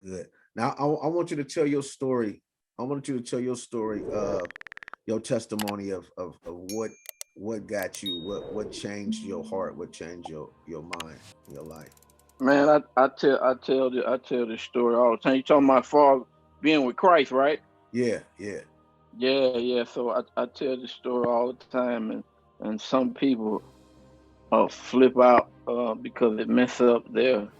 Good. Now I want you to tell your story. I want you to tell your story of your testimony of what got you, what changed your heart, what changed your mind, your life. Man, I tell this story all the time. You talking about far being with Christ, right? Yeah, yeah. Yeah. So I tell this story all the time, and some people flip out because it mess up their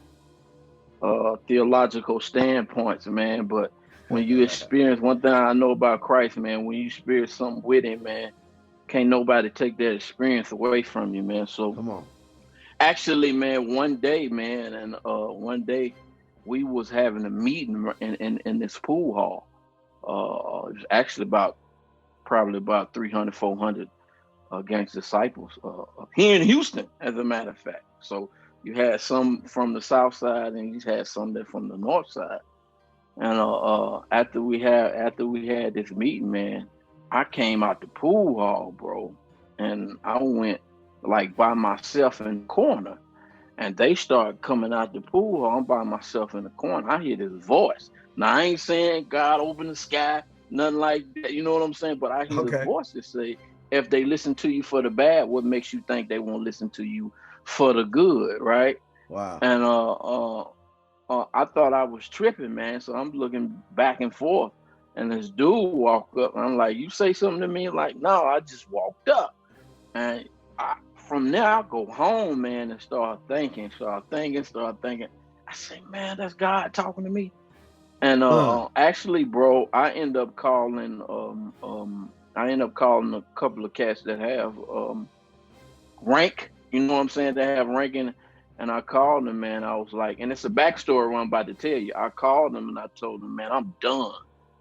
theological standpoints, man. But when you experience one thing I know about Christ, man, when you experience something with him, man, can't nobody take that experience away from you, man. So Come on. actually, man, one day, man, and one day we was having a meeting in this pool hall. It was actually about probably about 300, 400 against disciples here in Houston, as a matter of fact. So you had some from the south side, and you had some that from the north side. And after we had this meeting, man, I came out the pool hall, bro, and I went like by myself in the corner, and they started coming out the pool hall. I'm by myself in the corner. I hear this voice. Now I ain't saying God open the sky, nothing like that. You know what I'm saying? But I hear this Okay. voice that say, "If they listen to you for the bad, what makes you think they won't listen to you for the good?" Right? Wow. And I thought I was tripping, man. So I'm looking back and forth, and this dude walked up, and I'm like, "You say something to me?" Like, "No, I just walked up." And from there, I go home, man, and start thinking. I say, "Man, that's God talking to me." And actually, bro, I end up calling a couple of cats that have rank. You know what I'm saying? They have ranking. And I called them, man. I was like, and it's a backstory what I'm about to tell you. I called them and I told them, man, I'm done.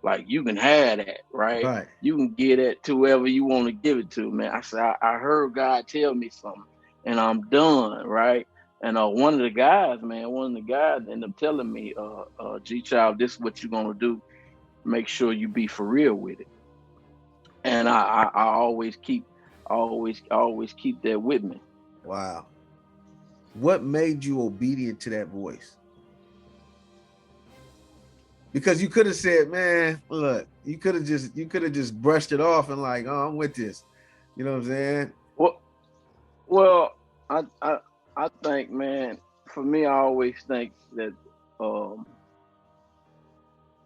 Like, you can have that, right? Right. You can give that to whoever you want to give it to, man. I said, I heard God tell me something, and I'm done, right? And one of the guys ended up telling me, G Child, this is what you're gonna do. Make sure you be for real with it. And I always keep that with me. Wow. What made you obedient to that voice? Because you could have said, "Man, look, you could have just brushed it off and like, oh, I'm with this." You know what I'm saying? Well, well, I I I think, man, for me, I always think that um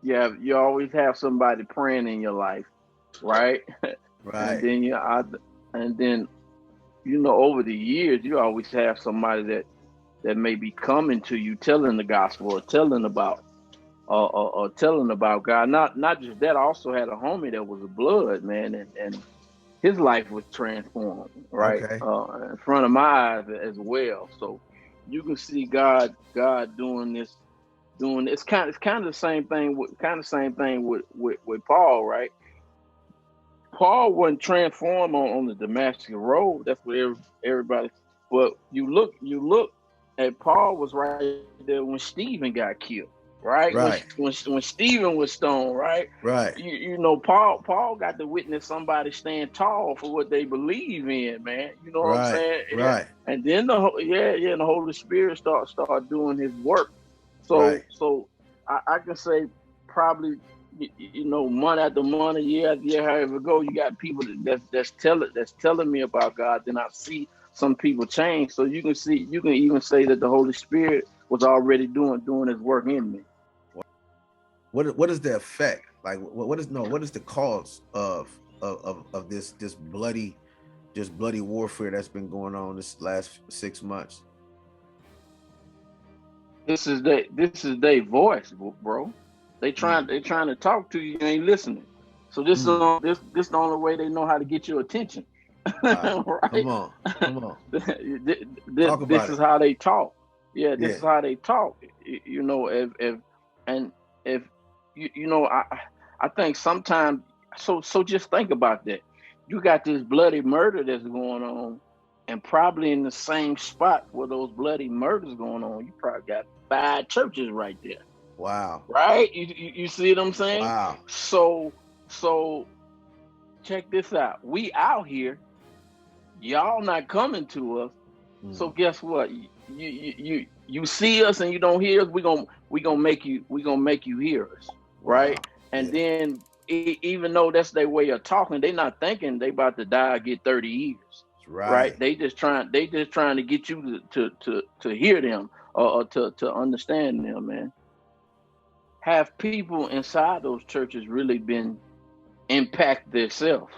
you always have somebody praying in your life, right? And Right. then and then over the years you always have somebody that may be coming to you telling the gospel or telling about God. Not just that, I also had a homie that was a blood, man, and his life was transformed right Okay. in front of my eyes as well. So you can see God doing it's kind of the same thing with Paul, right? Paul wasn't transformed on the Damascus road. That's what everybody. But you look at Paul was right there when Stephen got killed, right? Right. When Stephen was stoned, right? Right. Paul got to witness somebody stand tall for what they believe in, man. You know what I'm Right. saying? Yeah. Right. And then the Holy Spirit start doing His work. Right. So I can say probably month after month, year after year, however it go, you got people that's telling me about God. Then I see some people change. So you can even say that the Holy Spirit was already doing His work in me. What is the effect? Like what is no? What is the cause of this bloody warfare that's been going on this last 6 months? This is their voice, bro. Mm, They trying to talk to you, you ain't listening. So mm. this the only way they know how to get your attention, Wow. right? Come on. Come on. Talk This about is it. how they talk. Yeah, this Yeah. is how they talk. If and if I think sometimes. So just think about that. You got this bloody murder that's going on, and probably in the same spot where those bloody murders going on, you probably got five churches right there, Wow. right? You see what I'm saying? Wow. So check this out. We out here, y'all not coming to us. So Mm. guess what? You see us and you don't hear us, we gonna make you hear us, Wow. right? And Yeah. then even though that's their way of talking, they not thinking they about to die or get 30 years, That's right? right. They just trying to get you to hear them, or to understand them, man. Have people inside those churches really been impacted themselves,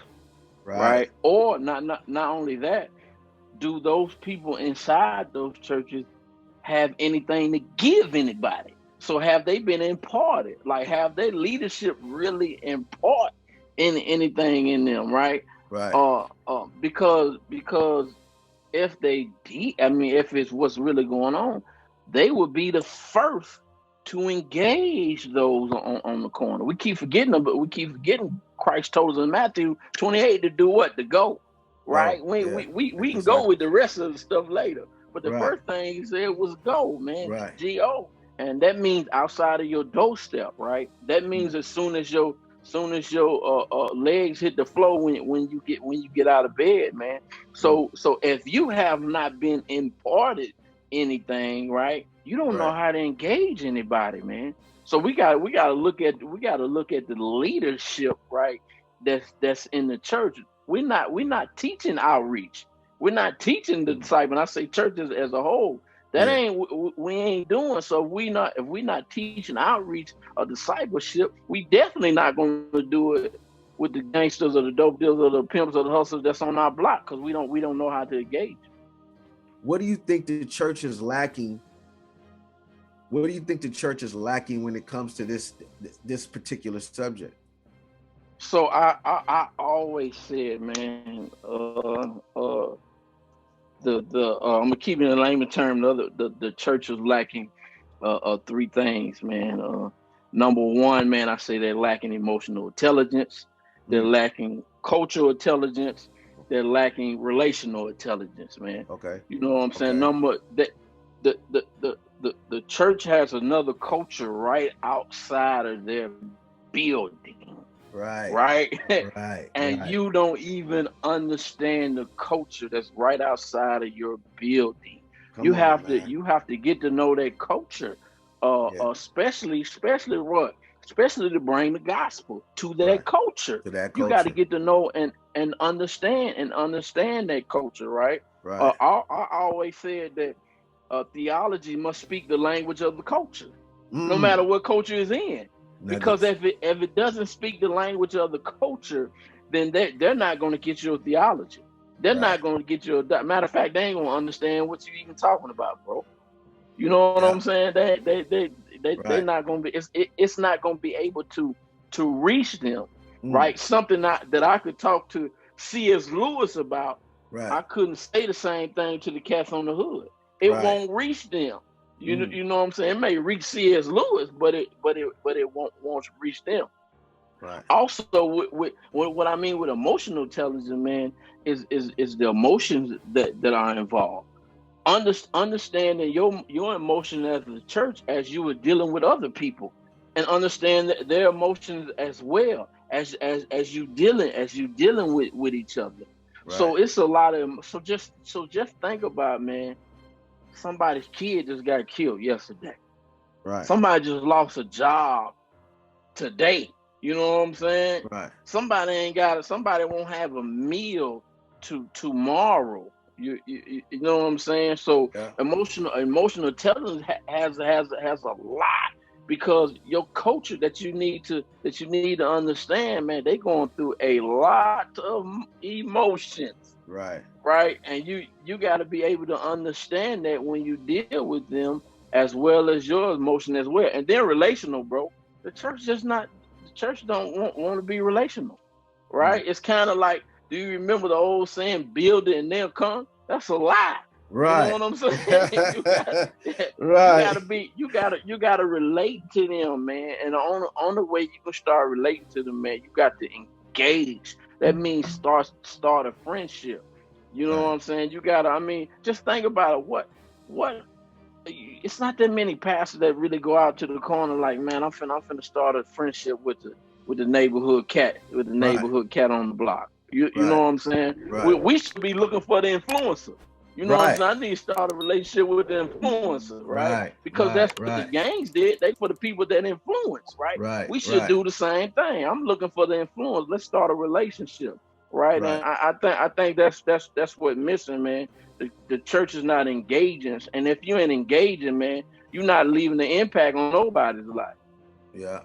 Right. right? Or not only that, do those people inside those churches have anything to give anybody? So have they been imparted? Like, have their leadership really impart in anything in them, right? Right. Because if I mean, if it's what's really going on, they would be the first to engage those on the corner. We keep forgetting them, but we keep forgetting Christ told us in Matthew 28 to do what? To go, Go. right? We Yeah. we we, Make we can go with disciples. the rest of the stuff later. But the Right. first thing he said was go, man. Right. Go. And that means outside of your doorstep, right? That Mm. means as soon as your legs hit the floor when you get out of bed, man. Mm. So if you have not been imparted anything, right, you don't know Right. how to engage anybody, man. So we gotta look at the leadership, right? That's in the church. We're not teaching outreach. We're not teaching the Mm. disciple. And I say churches as a whole. That Yeah. ain't we ain't doing. So if we not teaching outreach or discipleship, we definitely not going to do it with the gangsters or the dope dealers or the pimps or the hustlers that's on our block, because we don't know how to engage. What do you think the church is lacking? What do you think the church is lacking when it comes to this particular subject? So I always said, man, I'm gonna keep it in layman term. The church is lacking three things, man. Number one, man, I say they're lacking emotional intelligence, they're Mm. lacking cultural intelligence, they're lacking relational intelligence, man. Okay. You know what I'm saying? Okay. Number that the church has another culture right outside of their building, Right. right? Right. And Right. you don't even understand the culture that's right outside of your building. You Come on, have to man. you have to get to know that culture, Yeah. especially what, especially to bring the gospel to that Right. culture. To that You got to culture. get to know and understand that culture, right? Right. I always said that theology must speak the language of the culture, no matter Mm. what culture is in. Because Nuggets. if it doesn't speak the language of the culture, then they're not going to get your theology. They're Right. not going to get your, matter of fact, they ain't going to understand what you even talking about, bro. You know what I'm Yeah. saying? They're Right. not going to be, it's not going to be able to reach them, Mm. right? Something that I could talk to C.S. Lewis about, Right. I couldn't say the same thing to the cats on the hood. It Right. won't reach them. You Mm. you know what I'm saying? It may reach C.S. Lewis, but it won't reach them. Right. Also, what I mean with emotional intelligence, man, is the emotions that are involved. Understanding your emotion as a church as you were dealing with other people, and understand their emotions as well as you dealing with each other. Right. So it's a lot of, so just think about, man. Somebody's kid just got killed yesterday. Right. Somebody just lost a job today. You know what I'm saying? Right. Somebody ain't got it. Somebody won't have a meal to tomorrow. You know what I'm saying? So Yeah. emotional intelligence has a lot, because your culture that you need to understand, man. They going through a lot of emotions, Right. right? And you got to be able to understand that when you deal with them, as well as your emotion as well. And then relational, bro. The church just not the church don't want to be relational, Mm. right? It's kind of like, do you remember the old saying, build it and they'll come? That's a lie. You know Right. what I'm saying? You Right. gotta be you gotta relate to them, man. And on the way you can start relating to them, man, you got to engage. That means start a friendship. You know Right. what I'm saying? You gotta, I mean, just think about it. What It's not that many pastors that really go out to the corner like, man, I'm finna start a friendship with the Right. neighborhood cat on the block. You know Right. what I'm saying? We, Right. we should be looking for the influencer. You know what I'm Right. saying? I need to start a relationship with the influencer, right? Right. Because Right. that's what the Right. gangs did. They for the people that influence, right? Right. We should Right. do the same thing. I'm looking for the influence. Let's start a relationship, right? And Right. I think that's what's missing, man. The church is not engaging, and if you ain't engaging, man, you're not leaving the impact on nobody's life. Yeah.